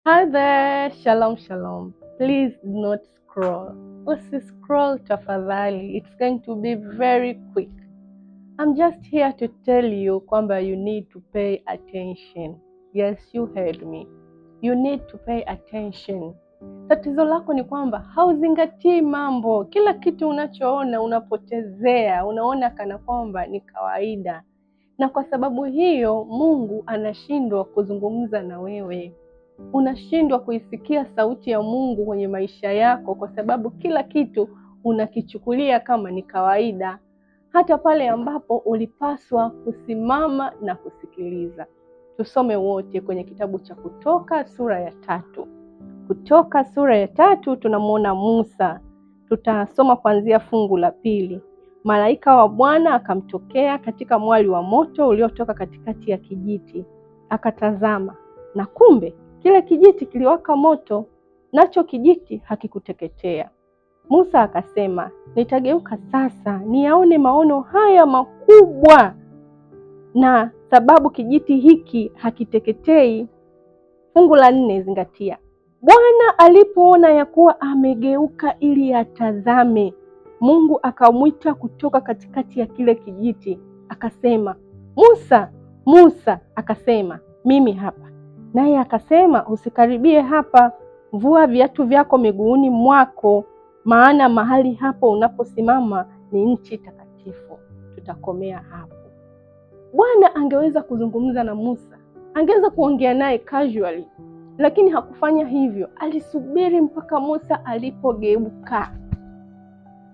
Hi there, shalom shalom. Please do not scroll. Scroll tafadhali. It's going to be very quick. I'm just here to tell you kwamba you need to pay attention. Yes, you heard me. You need to pay attention. Tatizo lako ni kwamba hauzingatii mambo. Kila kitu unachoona unapotezea, unaona kana kwamba ni kawaida. Na kwa sababu hiyo Mungu anashindwa kuzungumza na wewe. Unashindwa kuisikia sauti ya Mungu kwenye maisha yako kwa sababu kila kitu unakichukulia kama ni kawaida, hata pale ambapo ulipaswa kusimama na kusikiliza. Tusome wote kwenye kitabu cha Kutoka sura ya 3. Kutoka sura ya 3 tunamuona Musa. Tutasoma kuanzia fungu la 2. Malaika wa Bwana akamtokea katika mwali wa moto uliotoka katikati ya kijiti. Akatazama, na kumbe kile kijiti kiliwaka moto, nacho kijiti hakikuteketea. Musa akasema, nitageuka sasa niyaone maono haya makubwa, na sababu kijiti hiki hakiteketei. Fungu la 4, zingatia. Bwana alipoona ya kuwa amegeuka ili atazame, Mungu akamwita kutoka katikati ya kile kijiti, akasema, Musa, Musa. Akasema, mimi hapa. Naye akasema, usikaribie hapa, vua viatu vyako miguuni mwako, maana mahali hapo unaposimama ni nchi takatifu. Tutakomea hapo. Bwana angeweza kuzungumza na Musa, angeweza kuongea naye casually, lakini hakufanya hivyo. Alisubiri mpaka Musa alipogeuka,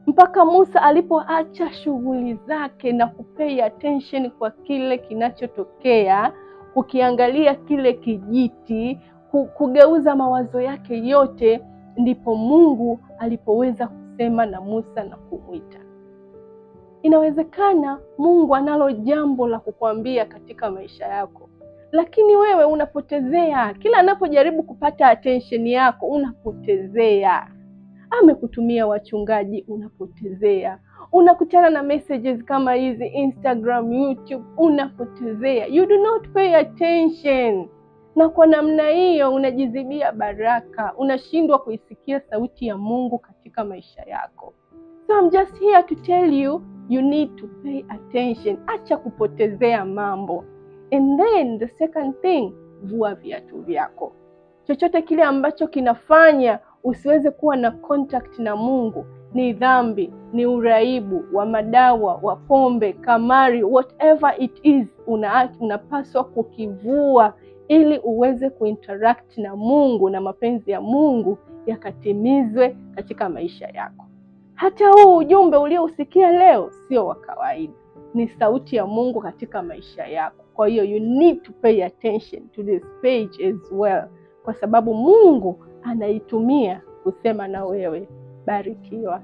mpaka Musa alipoacha shughuli zake na kupay attention kwa kile kinachotokea, kukiangalia kile kijiti, kugeuza mawazo yake yote, ndipo Mungu alipoweza kusema na Musa na kumwita. Inawezekana Mungu analo jambo la kukuambia katika maisha yako, lakini wewe unapotezea. Kila anapojaribu kupata attention yako unapotezea. Amekutumia wachungaji, unapotezea. Unakutana na messages kama hizi Instagram, YouTube, unapotezea. You do not pay attention. Na kwa namna hiyo unajizibia baraka, unashindwa kuisikia sauti ya Mungu katika maisha yako. So I'm just here to tell you, you need to pay attention. Acha kupotezea mambo. And then the second thing, vua viatu vyako. Chochote kile ambacho kinafanya usiweze kuwa na contact na Mungu, ni dhambi, ni uraibu wa madawa, wa pombe, kamari, whatever it is, unapaswa kukivua ili uweze kuinteract na Mungu na mapenzi ya Mungu yakatimizwe katika maisha yako. Hata huu ujumbe uliousikia leo sio wa kawaida, ni sauti ya Mungu katika maisha yako. Kwa hiyo you need to pay attention to this page as well, kwa sababu Mungu anaitumia kusema na wewe. Barikiwa.